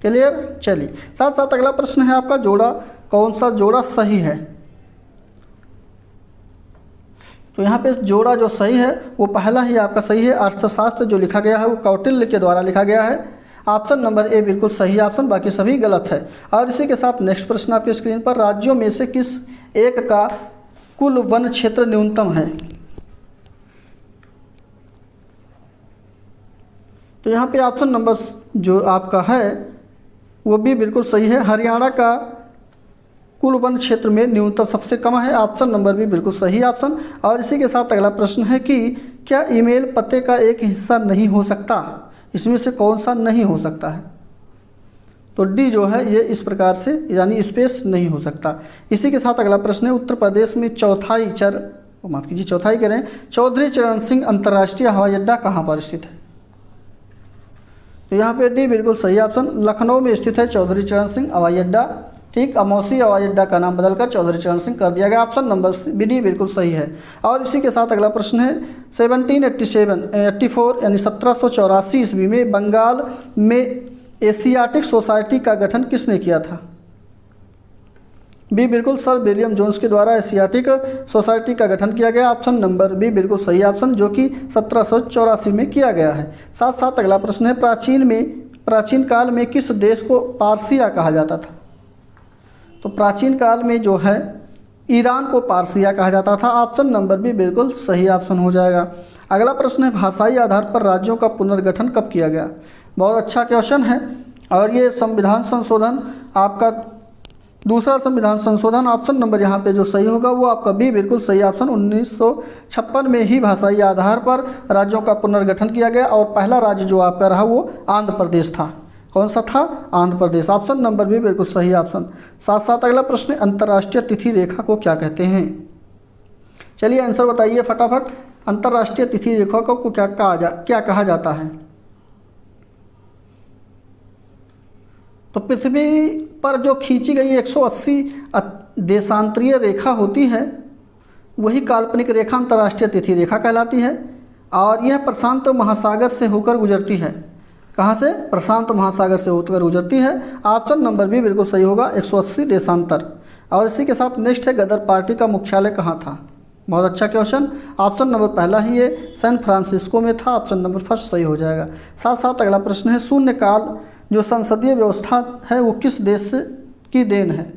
Speaker 1: क्लियर? चलिए, साथ साथ अगला प्रश्न है आपका, जोड़ा कौन सा जोड़ा सही है? तो यहाँ पे जोड़ा जो सही है वो पहला ही आपका सही है। अर्थशास्त्र जो लिखा गया है वो कौटिल्य के द्वारा लिखा गया है। ऑप्शन नंबर ए बिल्कुल सही ऑप्शन, बाकी सभी गलत है। और इसी के साथ नेक्स्ट प्रश्न आपकी स्क्रीन पर, राज्यों में से किस एक का कुल वन क्षेत्र न्यूनतम है? तो यहाँ पे ऑप्शन नंबर जो आपका है वो भी बिल्कुल सही है। हरियाणा का कुल वन क्षेत्र में न्यूनतम सबसे कम है। ऑप्शन नंबर भी बिल्कुल सही ऑप्शन। और इसी के साथ अगला प्रश्न है कि क्या ईमेल पते का एक हिस्सा नहीं हो सकता, इसमें से कौन सा नहीं हो सकता है? तो डी जो है ये इस प्रकार से यानी स्पेस नहीं हो सकता। इसी के साथ अगला प्रश्न है उत्तर प्रदेश में चौथाई करें चौधरी चरण सिंह अंतर्राष्ट्रीय हवाई अड्डा कहाँ पर स्थित है? तो यहाँ पे डी बिल्कुल सही ऑप्शन। लखनऊ में स्थित है चौधरी चरण सिंह हवाई अड्डा। ठीक, अमौसी हवाई अड्डा का नाम बदलकर चौधरी चरण सिंह कर दिया गया। ऑप्शन नंबर बी डी बिल्कुल सही है। और इसी के साथ अगला प्रश्न है 1784 यानी 1784 ईस्वी में बंगाल में एशियाटिक सोसाइटी का गठन किसने किया था? बी बिल्कुल सर विलियम जोन्स के द्वारा एशियाटिक सोसाइटी का गठन किया गया। ऑप्शन नंबर बी बिल्कुल सही ऑप्शन, जो कि 1784 में किया गया है। साथ साथ अगला प्रश्न है प्राचीन काल में किस देश को पारसिया कहा जाता था? तो प्राचीन काल में जो है ईरान को पारसिया कहा जाता था। ऑप्शन नंबर भी बिल्कुल सही ऑप्शन हो जाएगा। अगला प्रश्न है भाषाई आधार पर राज्यों का पुनर्गठन कब किया गया? बहुत अच्छा क्वेश्चन है। और ये संविधान संशोधन आपका दूसरा संविधान संशोधन। ऑप्शन नंबर यहाँ पे जो सही होगा वो आपका बी बिल्कुल सही ऑप्शन। 1956 में ही भाषाई आधार पर राज्यों का पुनर्गठन किया गया और पहला राज्य जो आपका रहा वो आंध्र प्रदेश था। कौन सा था? आंध्र प्रदेश। ऑप्शन नंबर भी बिल्कुल सही ऑप्शन। साथ साथ अगला प्रश्न अंतर्राष्ट्रीय तिथि रेखा को क्या कहते हैं? चलिए आंसर बताइए फटाफट। अंतर्राष्ट्रीय तिथि रेखा को क्या कहा जाता है? तो पृथ्वी पर जो खींची गई 180 देशांतरीय रेखा होती है वही काल्पनिक रेखा अंतर्राष्ट्रीय तिथि रेखा कहलाती है। और यह प्रशांत महासागर से होकर गुजरती है। कहाँ से? प्रशांत महासागर से होकर गुजरती है। ऑप्शन नंबर भी बिल्कुल सही होगा, 180 देशांतर। और इसी के साथ नेक्स्ट है गदर पार्टी का मुख्यालय कहाँ था? बहुत अच्छा क्वेश्चन। ऑप्शन नंबर पहला ही ये सैन फ्रांसिस्को में था। ऑप्शन नंबर फर्स्ट सही हो जाएगा। साथ साथ अगला प्रश्न है शून्यकाल जो संसदीय व्यवस्था है वो किस देश की देन है?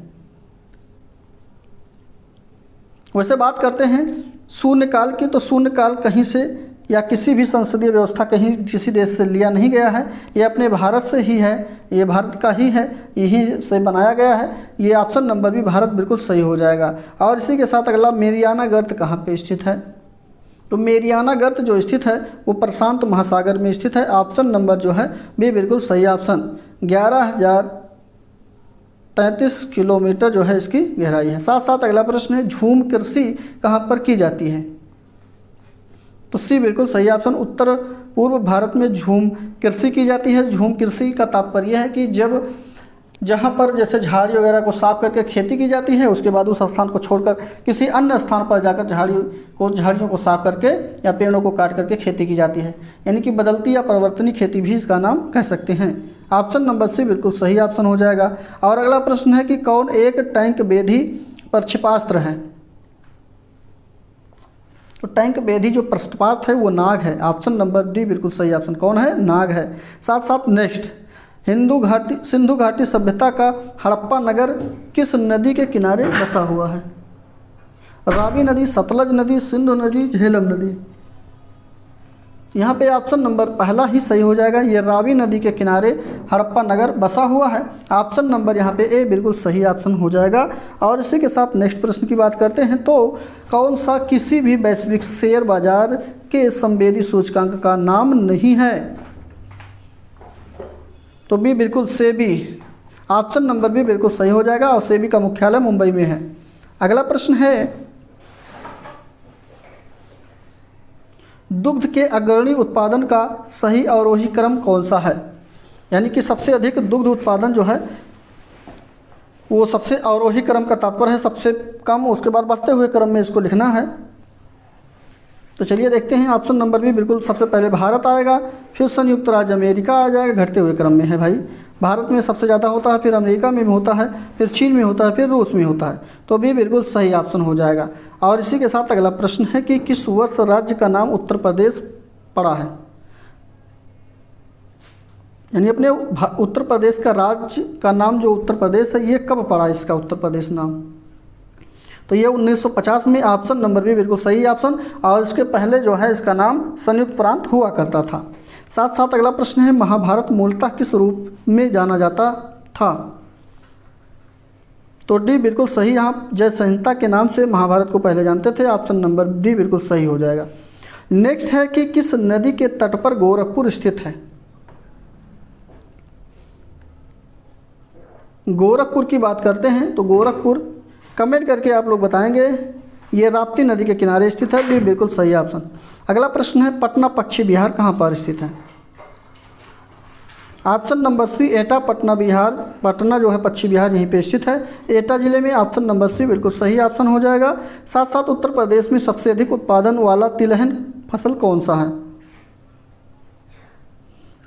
Speaker 1: वैसे बात करते हैं शून्यकाल की, तो शून्यकाल कहीं से या किसी भी संसदीय व्यवस्था कहीं किसी देश से लिया नहीं गया है। ये अपने भारत से ही है, ये भारत का ही है, यही से बनाया गया है। ये ऑप्शन नंबर भी भारत बिल्कुल सही हो जाएगा। और इसी के साथ अगला मेरियाना गर्त कहाँ पे स्थित है? तो मेरियाना गर्त जो स्थित है वो प्रशांत महासागर में स्थित है। ऑप्शन नंबर जो है भी बिल्कुल सही ऑप्शन। 11,033 किलोमीटर जो है इसकी गहराई है। साथ साथ अगला प्रश्न है झूम कृषि कहाँ पर की जाती है? तो सी बिल्कुल सही ऑप्शन। उत्तर पूर्व भारत में झूम कृषि की जाती है। झूम कृषि का तात्पर्य है कि जहाँ पर जैसे झाड़ी वगैरह को साफ करके खेती की जाती है उसके बाद उस स्थान को छोड़कर किसी अन्य स्थान पर जाकर झाड़ियों को साफ करके या पेड़ों को काट करके खेती की जाती है, यानी कि बदलती या परिवर्तनीय खेती भी इसका नाम कह सकते हैं। ऑप्शन नंबर सी बिल्कुल सही ऑप्शन हो जाएगा। और अगला प्रश्न है कि कौन एक टैंक बेधी प्रक्षेपास्त्र है? तो टैंक बेधी जो प्रक्षेपास्त्र है वो नाग है। ऑप्शन नंबर डी बिल्कुल सही ऑप्शन। कौन है? नाग है। साथ साथ नेक्स्ट सिंधु घाटी सभ्यता का हड़प्पा नगर किस नदी के किनारे बसा हुआ है? रावी नदी, सतलज नदी, सिंधु नदी, झेलम नदी। यहाँ पे ऑप्शन नंबर पहला ही सही हो जाएगा। ये रावी नदी के किनारे हड़प्पा नगर बसा हुआ है। ऑप्शन नंबर यहाँ पे ए बिल्कुल सही ऑप्शन हो जाएगा। और इसी के साथ नेक्स्ट प्रश्न की बात करते हैं तो कौन सा किसी भी वैश्विक शेयर बाजार के संवेदी सूचकांक का नाम नहीं है? तो बी बिल्कुल सेबी। ऑप्शन नंबर बी बिल्कुल सही हो जाएगा। और सेबी का मुख्यालय मुंबई में है। अगला प्रश्न है दुग्ध के अग्रणी उत्पादन का सही अवरोही क्रम कौन सा है? यानी कि सबसे अधिक दुग्ध उत्पादन जो है वो सबसे अवरोही क्रम का तात्पर्य है सबसे कम, उसके बाद बढ़ते हुए क्रम में इसको लिखना है। तो चलिए देखते हैं। ऑप्शन नंबर भी बिल्कुल सबसे पहले भारत आएगा, फिर संयुक्त राज्य अमेरिका आ जाएगा, घटते हुए क्रम में है भाई। भारत में सबसे ज़्यादा होता है, फिर अमेरिका में भी होता है, फिर चीन में होता है, फिर रूस में होता है। तो भी बिल्कुल सही ऑप्शन हो जाएगा। और इसी के साथ अगला प्रश्न है कि किस वर्ष राज्य का नाम उत्तर प्रदेश पड़ा है? यानी अपने उत्तर प्रदेश का राज्य का नाम जो उत्तर प्रदेश है ये कब पड़ा इसका उत्तर प्रदेश नाम? तो ये 1950 में। ऑप्शन नंबर भी बिल्कुल सही ऑप्शन। और इसके पहले जो है इसका नाम संयुक्त प्रांत हुआ करता था। साथ साथ अगला प्रश्न है, महाभारत मूलतः किस रूप में जाना जाता था? तो डी बिल्कुल सही, यहाँ जय संहिता के नाम से महाभारत को पहले जानते थे। ऑप्शन नंबर डी बिल्कुल सही हो जाएगा। नेक्स्ट है कि किस नदी के तट पर गोरखपुर स्थित है? गोरखपुर की बात करते हैं तो गोरखपुर, कमेंट करके आप लोग बताएंगे, ये राप्ती नदी के किनारे स्थित है। बी बिल्कुल सही ऑप्शन। अगला प्रश्न है, पटना पश्चिम बिहार कहाँ पर स्थित है? ऑप्शन नंबर सी एटा पटना बिहार, पटना जो है पश्चिम बिहार यहीं पे स्थित है, एटा जिले में। ऑप्शन नंबर सी बिल्कुल सही ऑप्शन हो जाएगा। साथ साथ उत्तर प्रदेश में सबसे अधिक उत्पादन वाला तिलहन फसल कौन सा है?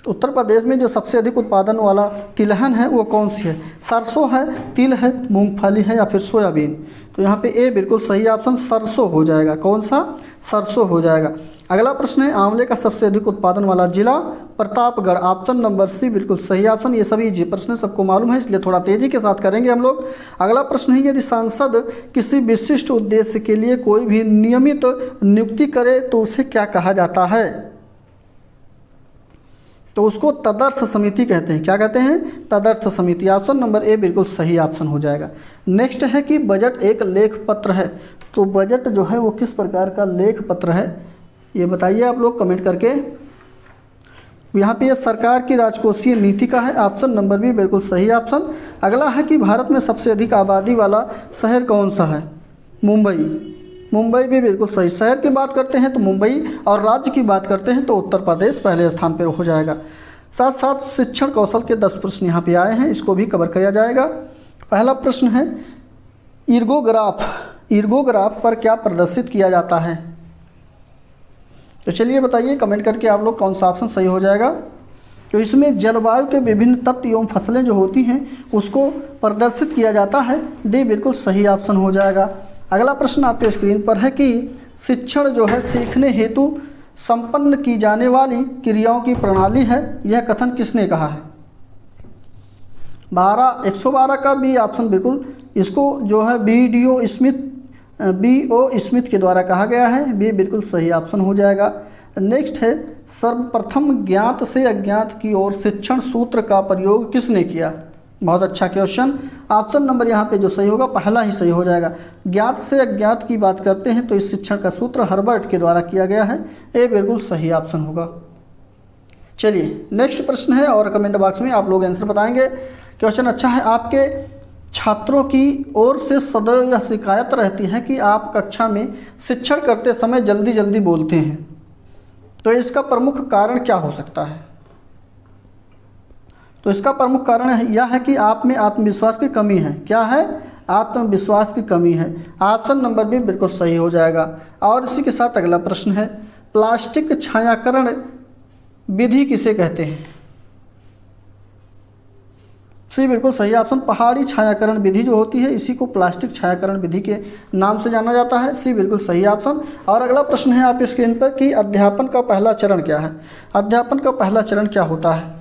Speaker 1: उत्तर प्रदेश में जो सबसे अधिक उत्पादन वाला तिलहन है वो कौन सी है? सरसों है, तिल है, मूंगफली है या फिर सोयाबीन? तो यहाँ पे ए बिल्कुल सही ऑप्शन सरसों हो जाएगा। कौन सा? सरसों हो जाएगा। अगला प्रश्न है, आंवले का सबसे अधिक उत्पादन वाला जिला? प्रतापगढ़। ऑप्शन नंबर सी बिल्कुल सही ऑप्शन। ये सभी जी प्रश्न सबको मालूम है, इसलिए थोड़ा तेजी के साथ करेंगे हम लोग। अगला प्रश्न है, यदि सांसद किसी विशिष्ट उद्देश्य के लिए कोई भी नियमित नियुक्ति करे तो उसे क्या कहा जाता है? तो उसको तदर्थ समिति कहते हैं। क्या कहते हैं? तदर्थ समिति। ऑप्शन नंबर ए बिल्कुल सही ऑप्शन हो जाएगा। नेक्स्ट है कि बजट एक लेख पत्र है। तो बजट जो है वो किस प्रकार का लेख पत्र है, ये बताइए आप लोग कमेंट करके। यहाँ पे ये सरकार की राजकोषीय नीति का है। ऑप्शन नंबर बी बिल्कुल सही ऑप्शन। अगला है कि भारत में सबसे अधिक आबादी वाला शहर कौन सा है? मुंबई। मुंबई भी बिल्कुल सही। शहर की बात करते हैं तो मुंबई, और राज्य की बात करते हैं तो उत्तर प्रदेश पहले स्थान पर हो जाएगा। साथ साथ शिक्षण कौशल के 10 प्रश्न यहाँ पे आए हैं, इसको भी कवर किया जाएगा। पहला प्रश्न है, इर्गोग्राफ पर क्या प्रदर्शित किया जाता है? तो चलिए बताइए कमेंट करके आप लोग कौन सा ऑप्शन सही हो जाएगा। तो इसमें जलवायु के विभिन्न तत्व एवं फसलें जो होती हैं उसको प्रदर्शित किया जाता है। डी बिल्कुल सही ऑप्शन हो जाएगा। अगला प्रश्न आपके स्क्रीन पर है कि शिक्षण जो है सीखने हेतु संपन्न की जाने वाली क्रियाओं की प्रणाली है, यह कथन किसने कहा है? 112 का बी ऑप्शन बिल्कुल, इसको जो है B.O. स्मिथ के द्वारा कहा गया है। बी बिल्कुल सही ऑप्शन हो जाएगा। नेक्स्ट है, सर्वप्रथम ज्ञात से अज्ञात की ओर शिक्षण सूत्र का प्रयोग किसने किया? बहुत अच्छा क्वेश्चन। ऑप्शन नंबर यहाँ पे जो सही होगा पहला ही सही हो जाएगा। ज्ञात से अज्ञात की बात करते हैं तो इस शिक्षण का सूत्र हर्बर्ट के द्वारा किया गया है। ए बिल्कुल सही ऑप्शन होगा। चलिए नेक्स्ट प्रश्न है और कमेंट बॉक्स में आप लोग आंसर बताएंगे। क्वेश्चन अच्छा है, आपके छात्रों की ओर से सदैव यह शिकायत रहती है कि आप कक्षा में शिक्षण करते समय जल्दी जल्दी बोलते हैं, तो इसका प्रमुख कारण क्या हो सकता है? तो इसका प्रमुख कारण यह है कि आप में आत्मविश्वास की कमी है। क्या है? आत्मविश्वास की कमी है। ऑप्शन नंबर बी बिल्कुल सही हो जाएगा। और इसी के साथ अगला प्रश्न है, प्लास्टिक छायाकरण विधि किसे कहते हैं? सी बिल्कुल सही ऑप्शन। पहाड़ी छायाकरण विधि जो होती है इसी को प्लास्टिक छायाकरण विधि के नाम से जाना जाता है। सी बिल्कुल सही ऑप्शन। और अगला प्रश्न है आपकी स्क्रीन पर कि अध्यापन का पहला चरण क्या है? अध्यापन का पहला चरण क्या होता है?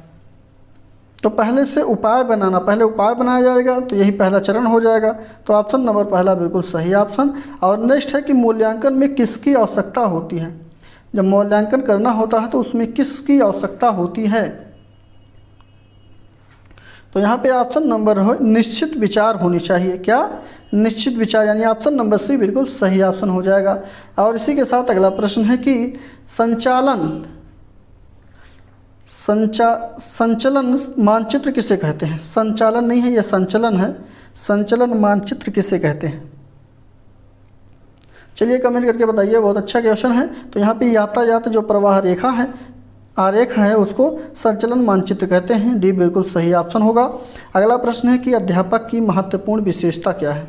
Speaker 1: तो पहले से उपाय बनाना, पहले उपाय बनाया जाएगा तो यही पहला चरण हो जाएगा। तो ऑप्शन नंबर पहला बिल्कुल सही ऑप्शन। और नेक्स्ट है कि मूल्यांकन में किसकी आवश्यकता होती है? जब मूल्यांकन करना होता है तो उसमें किसकी आवश्यकता होती है? तो यहाँ पे ऑप्शन नंबर हो निश्चित विचार होनी चाहिए। क्या? निश्चित विचार, यानी ऑप्शन नंबर सी बिल्कुल सही ऑप्शन हो जाएगा। और इसी के साथ अगला प्रश्न है कि संचलन मानचित्र किसे कहते हैं? संचालन नहीं है, यह संचलन है। संचलन मानचित्र किसे कहते हैं? चलिए कमेंट करके बताइए, बहुत अच्छा क्वेश्चन है। तो यहाँ पे यातायात जो प्रवाह रेखा है, आरेख है, उसको संचलन मानचित्र कहते हैं। डी बिल्कुल सही ऑप्शन होगा। अगला प्रश्न है कि अध्यापक की महत्वपूर्ण विशेषता क्या है?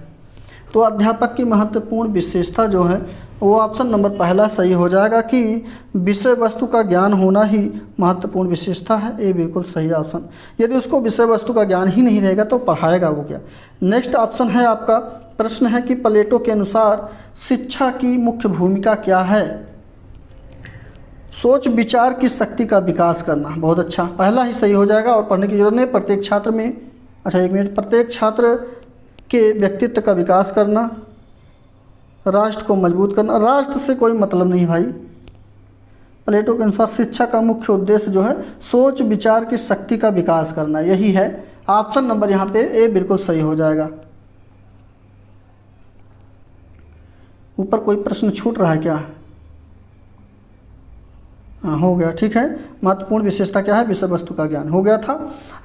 Speaker 1: तो अध्यापक की महत्वपूर्ण विशेषता जो है वो ऑप्शन नंबर पहला सही हो जाएगा कि विषय वस्तु का ज्ञान होना ही महत्वपूर्ण विशेषता है। ए बिल्कुल सही ऑप्शन। यदि उसको विषय वस्तु का ज्ञान ही नहीं रहेगा तो पढ़ाएगा वो क्या? नेक्स्ट ऑप्शन है आपका, प्रश्न है कि प्लेटो के अनुसार शिक्षा की मुख्य भूमिका क्या है? सोच विचार की शक्ति का विकास करना। बहुत अच्छा, पहला ही सही हो जाएगा और पढ़ने की जरूरत नहीं। प्रत्येक छात्र में, अच्छा एक मिनट, प्रत्येक छात्र के व्यक्तित्व का विकास करना, राष्ट्र को मजबूत करना। राष्ट्र से कोई मतलब नहीं भाई, प्लेटो के अनुसार शिक्षा का मुख्य उद्देश्य जो है सोच विचार की शक्ति का विकास करना, यही है। ऑप्शन नंबर यहाँ पे ए बिल्कुल सही हो जाएगा। ऊपर कोई प्रश्न छूट रहा है क्या? हाँ, हो गया, ठीक है। महत्वपूर्ण विशेषता क्या है? विषय वस्तु का ज्ञान, हो गया था।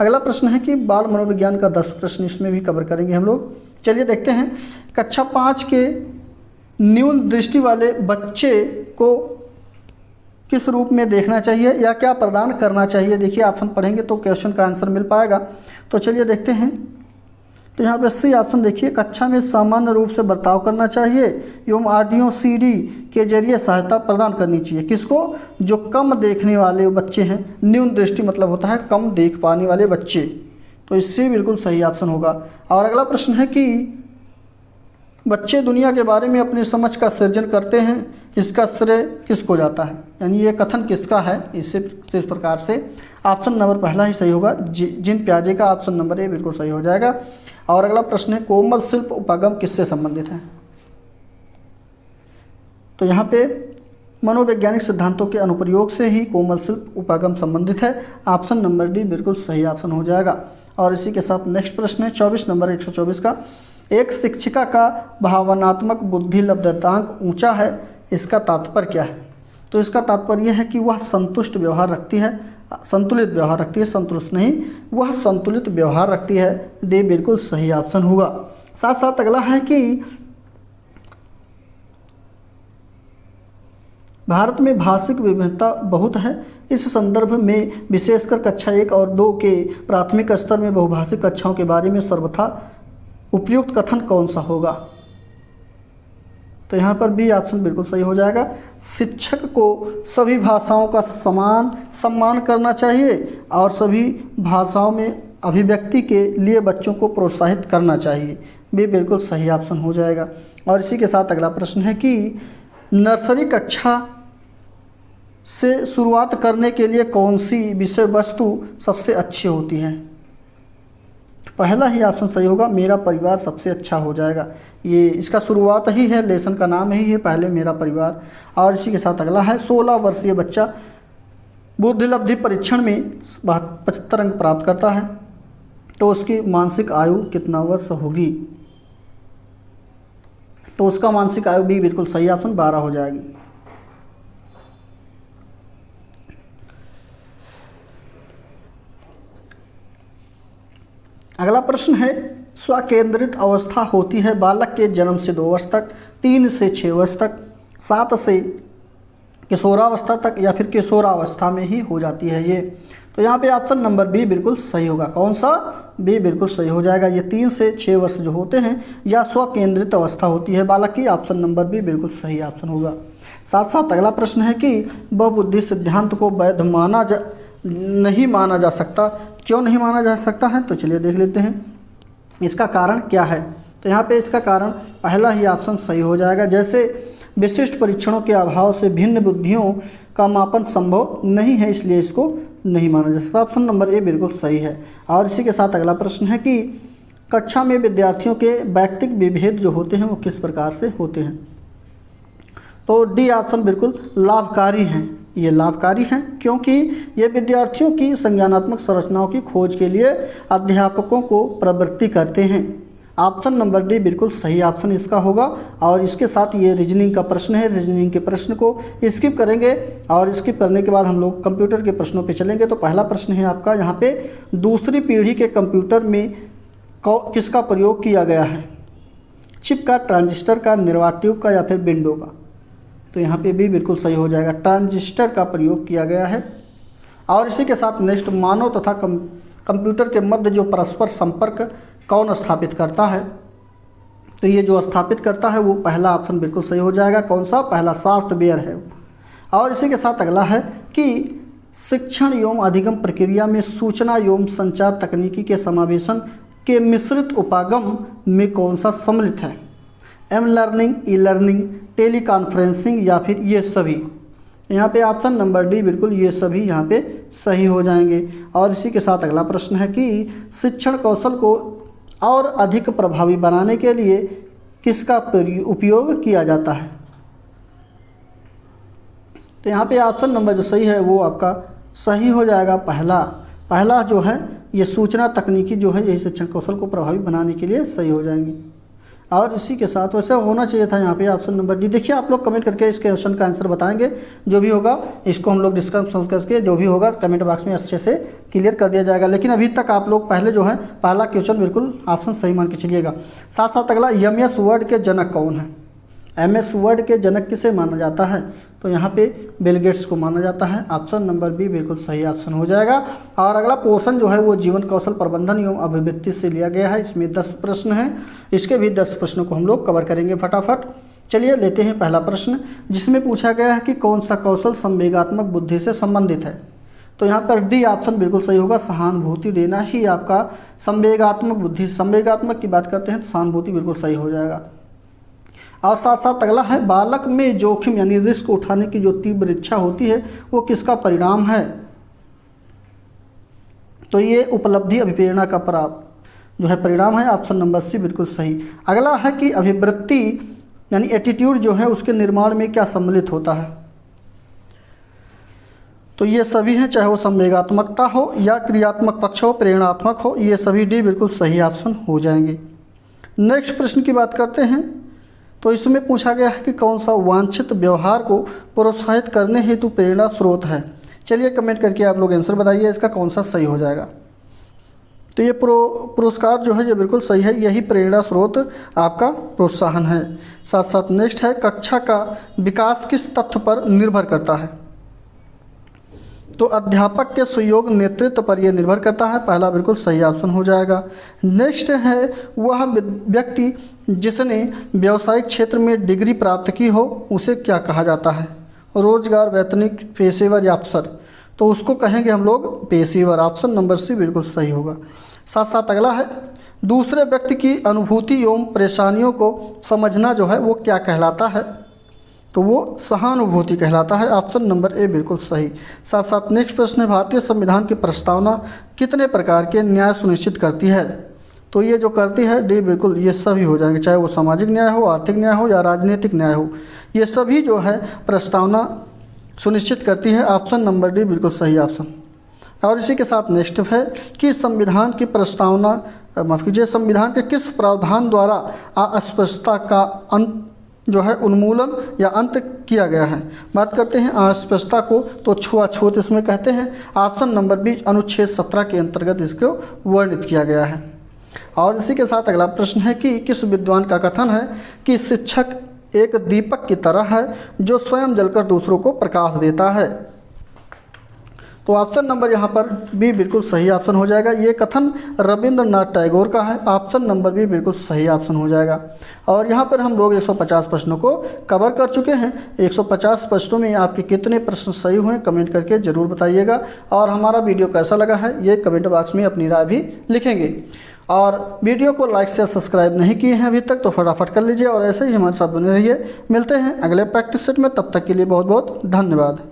Speaker 1: अगला प्रश्न है कि बाल मनोविज्ञान का 10 प्रश्न इसमें भी कवर करेंगे हम लोग। चलिए देखते हैं, कक्षा 5 के न्यून दृष्टि वाले बच्चे को किस रूप में देखना चाहिए या क्या प्रदान करना चाहिए? देखिए ऑप्शन पढ़ेंगे तो क्वेश्चन का आंसर मिल पाएगा। तो चलिए देखते हैं। तो यहाँ पे सी ऑप्शन देखिए, कक्षा में सामान्य रूप से बर्ताव करना चाहिए एवं ऑडियो सीडी के जरिए सहायता प्रदान करनी चाहिए। किसको? जो कम देखने वाले बच्चे हैं। न्यून दृष्टि मतलब होता है कम देख पाने वाले बच्चे। तो इससे बिल्कुल सही ऑप्शन होगा। और अगला प्रश्न है कि बच्चे दुनिया के बारे में अपनी समझ का सृजन करते हैं, इसका श्रेय किसको जाता है? यानी ये कथन किसका है? इस प्रकार से ऑप्शन नंबर पहला ही सही होगा, जिन प्याजे का। ऑप्शन नंबर ए बिल्कुल सही हो जाएगा। और अगला प्रश्न है, कोमल शिल्प उपागम किससे संबंधित है? तो यहाँ पे मनोवैज्ञानिक सिद्धांतों के अनुप्रयोग से ही कोमल शिल्प उपागम संबंधित है। ऑप्शन नंबर डी बिल्कुल सही ऑप्शन हो जाएगा। और इसी के साथ नेक्स्ट प्रश्न है 24 नंबर 124 का, एक शिक्षिका का भावनात्मक बुद्धि लब्धतांक ऊंचा है, इसका तात्पर्य क्या है? तो इसका तात्पर्य यह है कि वह संतुष्ट व्यवहार रखती है, संतुलित व्यवहार रखती है, संतुष्ट नहीं, वह संतुलित व्यवहार रखती है। डी बिल्कुल सही ऑप्शन होगा। साथ साथ अगला है कि भारत में भाषिक विविधता बहुत है, इस संदर्भ में विशेषकर कक्षा 1 और 2 के प्राथमिक स्तर में बहुभाषिक कक्षाओं के बारे में सर्वथा उपयुक्त कथन कौन सा होगा? तो यहाँ पर बी ऑप्शन बिल्कुल सही हो जाएगा। शिक्षक को सभी भाषाओं का समान सम्मान करना चाहिए और सभी भाषाओं में अभिव्यक्ति के लिए बच्चों को प्रोत्साहित करना चाहिए। बी बिल्कुल सही ऑप्शन हो जाएगा। और इसी के साथ अगला प्रश्न है कि नर्सरी कक्षा से शुरुआत करने के लिए कौन सी विषय वस्तु सबसे अच्छी होती है? पहला ही ऑप्शन सही होगा, मेरा परिवार सबसे अच्छा हो जाएगा। ये इसका शुरुआत ही है, लेसन का नाम ही है पहले मेरा परिवार। और इसी के साथ अगला है 16 वर्षीय बच्चा बुद्धिलब्धि परीक्षण में 75 अंक प्राप्त करता है तो उसकी मानसिक आयु कितना वर्ष होगी? तो उसका मानसिक आयु भी बिल्कुल सही ऑप्शन 12 हो जाएगी। अगला प्रश्न है, स्वकेंद्रित अवस्था होती है बालक के जन्म से 2 वर्ष तक, 3 से 6 वर्ष तक, 7 से किशोरावस्था तक या फिर किशोरावस्था में ही हो जाती है ये। तो यहाँ पे ऑप्शन नंबर बी बिल्कुल सही होगा। कौन सा? बी बिल्कुल सही हो जाएगा। ये 3 से 6 वर्ष जो होते हैं या स्वकेंद्रित अवस्था होती है बालक की। ऑप्शन नंबर बी बिल्कुल सही ऑप्शन होगा। साथ साथ अगला प्रश्न है कि बहुबुद्धि सिद्धांत को वैध नहीं माना जा सकता, क्यों नहीं माना जा सकता है? तो चलिए देख लेते हैं इसका कारण क्या है। तो यहाँ पे इसका कारण पहला ही ऑप्शन सही हो जाएगा, जैसे विशिष्ट परीक्षणों के अभाव से भिन्न बुद्धियों का मापन संभव नहीं है, इसलिए इसको नहीं माना जा सकता। ऑप्शन नंबर ए बिल्कुल सही है। और इसी के साथ अगला प्रश्न है कि कक्षा में विद्यार्थियों के वैयक्तिक विभेद जो होते हैं वो किस प्रकार से होते हैं? तो डी ऑप्शन बिल्कुल लाभकारी हैं। ये लाभकारी हैं क्योंकि ये विद्यार्थियों की संज्ञानात्मक संरचनाओं की खोज के लिए अध्यापकों को प्रवृत्ति करते हैं। ऑप्शन नंबर डी बिल्कुल सही ऑप्शन इसका होगा। और इसके साथ ये रीजनिंग का प्रश्न है, रीजनिंग के प्रश्न को स्किप करेंगे और स्किप करने के बाद हम लोग कंप्यूटर के प्रश्नों पे चलेंगे। तो पहला प्रश्न है आपका यहाँ पे, दूसरी पीढ़ी के कंप्यूटर में किसका प्रयोग किया गया है? चिप का, ट्रांजिस्टर का, निर्वात ट्यूब का या फिर विंडो का? तो यहाँ पे भी बिल्कुल सही हो जाएगा, ट्रांजिस्टर का प्रयोग किया गया है। और इसी के साथ नेक्स्ट, मानव तथा कंप्यूटर के मध्य जो परस्पर संपर्क कौन स्थापित करता है? तो ये जो स्थापित करता है वो पहला ऑप्शन बिल्कुल सही हो जाएगा। कौन सा? पहला सॉफ्टवेयर है। और इसी के साथ अगला है कि शिक्षण एवं अधिगम प्रक्रिया में सूचना एवं संचार तकनीकी के समावेशन के मिश्रित उपागम में कौन सा सम्मिलित है? M learning, E learning, teleconferencing या फिर ये सभी? यहाँ पे ऑप्शन नंबर डी बिल्कुल ये सभी यहाँ पे सही हो जाएंगे। और इसी के साथ अगला प्रश्न है कि शिक्षण कौशल को और अधिक प्रभावी बनाने के लिए किसका उपयोग किया जाता है? तो यहाँ पे ऑप्शन नंबर जो सही है वो आपका सही हो जाएगा। पहला जो है ये सूचना तकनीकी जो है यही शिक्षण कौशल को प्रभावी बनाने के लिए सही हो जाएंगी। और इसी के साथ वैसे होना चाहिए था यहाँ पे ऑप्शन नंबर डी। देखिए आप लोग कमेंट करके इस क्वेश्चन का आंसर बताएंगे, जो भी होगा इसको हम लोग डिस्कस करके जो भी होगा कमेंट बॉक्स में अच्छे से क्लियर कर दिया जाएगा। लेकिन अभी तक आप लोग पहले जो है पहला क्वेश्चन बिल्कुल ऑप्शन सही मान के चलिएगा। साथ साथ अगला MS वर्ड के जनक कौन है? MS वर्ड के जनक किसे माना जाता है? तो यहाँ पे बिल गेट्स को माना जाता है। ऑप्शन नंबर बी बिल्कुल सही ऑप्शन हो जाएगा। और अगला पोर्शन जो है वो जीवन कौशल प्रबंधन एवं अभिवृत्ति से लिया गया है। इसमें 10 प्रश्न हैं, इसके भी 10 प्रश्नों को हम लोग कवर करेंगे फटाफट। चलिए लेते हैं पहला प्रश्न, जिसमें पूछा गया है कि कौन सा कौशल संवेगात्मक बुद्धि से संबंधित है? तो यहाँ पर डी ऑप्शन बिल्कुल सही होगा। सहानुभूति देना ही आपका संवेगात्मक बुद्धि, संवेगात्मक की बात करते हैं तो सहानुभूति बिल्कुल सही हो जाएगा। और साथ साथ अगला है बालक में जोखिम यानी रिस्क उठाने की जो तीव्र इच्छा होती है वो किसका परिणाम है? तो ये उपलब्धि अभिप्रेरणा का जो है परिणाम है। ऑप्शन नंबर सी बिल्कुल सही। अगला है कि अभिवृत्ति यानी एटीट्यूड जो है उसके निर्माण में क्या सम्मिलित होता है? तो ये सभी हैं, चाहे वो संवेगात्मकता हो या क्रियात्मक पक्ष हो, प्रेरणात्मक हो, ये सभी डी बिल्कुल सही ऑप्शन हो जाएंगे। नेक्स्ट प्रश्न की बात करते हैं। तो इसमें पूछा गया है कि कौन सा वांछित व्यवहार को प्रोत्साहित करने हेतु प्रेरणा स्रोत है? चलिए कमेंट करके आप लोग आंसर बताइए इसका कौन सा सही हो जाएगा। तो ये पुरस्कार जो है ये बिल्कुल सही है, यही प्रेरणा स्रोत आपका प्रोत्साहन है। साथ साथ नेक्स्ट है कक्षा का विकास किस तथ्य पर निर्भर करता है? तो अध्यापक के सुयोग नेतृत्व पर यह निर्भर करता है। पहला बिल्कुल सही ऑप्शन हो जाएगा। नेक्स्ट है वह व्यक्ति जिसने व्यावसायिक क्षेत्र में डिग्री प्राप्त की हो उसे क्या कहा जाता है? रोजगार, वैतनिक, पेशेवर या अफसर? तो उसको कहेंगे हम लोग पेशेवर। ऑप्शन नंबर सी बिल्कुल सही होगा। साथ साथ अगला है दूसरे व्यक्ति की अनुभूति एवं परेशानियों को समझना जो है वो क्या कहलाता है? तो वो सहानुभूति कहलाता है। ऑप्शन नंबर ए बिल्कुल सही। साथ साथ नेक्स्ट प्रश्न है भारतीय संविधान की प्रस्तावना कितने प्रकार के न्याय सुनिश्चित करती है? तो ये जो करती है डी बिल्कुल ये सभी हो जाएंगे, चाहे वो सामाजिक न्याय हो, आर्थिक न्याय हो या राजनीतिक न्याय हो, ये सभी जो है प्रस्तावना सुनिश्चित करती है। ऑप्शन नंबर डी बिल्कुल सही ऑप्शन। और इसी के साथ नेक्स्ट है कि संविधान की प्रस्तावना माफ़ कीजिए संविधान के किस प्रावधान द्वारा अस्पष्टता का अंत जो है उन्मूलन या अंत किया गया है? बात करते हैं अस्पष्टता को तो छुआछूत इसमें कहते हैं। ऑप्शन नंबर बी अनुच्छेद 17 के अंतर्गत इसको वर्णित किया गया है। और इसी के साथ अगला प्रश्न है कि किस विद्वान का कथन है कि शिक्षक एक दीपक की तरह है जो स्वयं जलकर दूसरों को प्रकाश देता है? तो ऑप्शन नंबर यहाँ पर बी बिल्कुल सही ऑप्शन हो जाएगा। ये कथन रविंद्रनाथ टैगोर का है। ऑप्शन नंबर बी बिल्कुल सही ऑप्शन हो जाएगा। और यहाँ पर हम लोग 150 प्रश्नों को कवर कर चुके हैं। 150 प्रश्नों में आपके कितने प्रश्न सही हुए कमेंट करके ज़रूर बताइएगा। और हमारा वीडियो कैसा लगा है ये कमेंट बॉक्स में अपनी राय भी लिखेंगे। और वीडियो को लाइक से सब्सक्राइब नहीं किए हैं अभी तक तो फटाफट कर लीजिए और ऐसे ही हमारे साथ बने रहिए। मिलते हैं अगले प्रैक्टिस सेट में, तब तक के लिए बहुत बहुत धन्यवाद।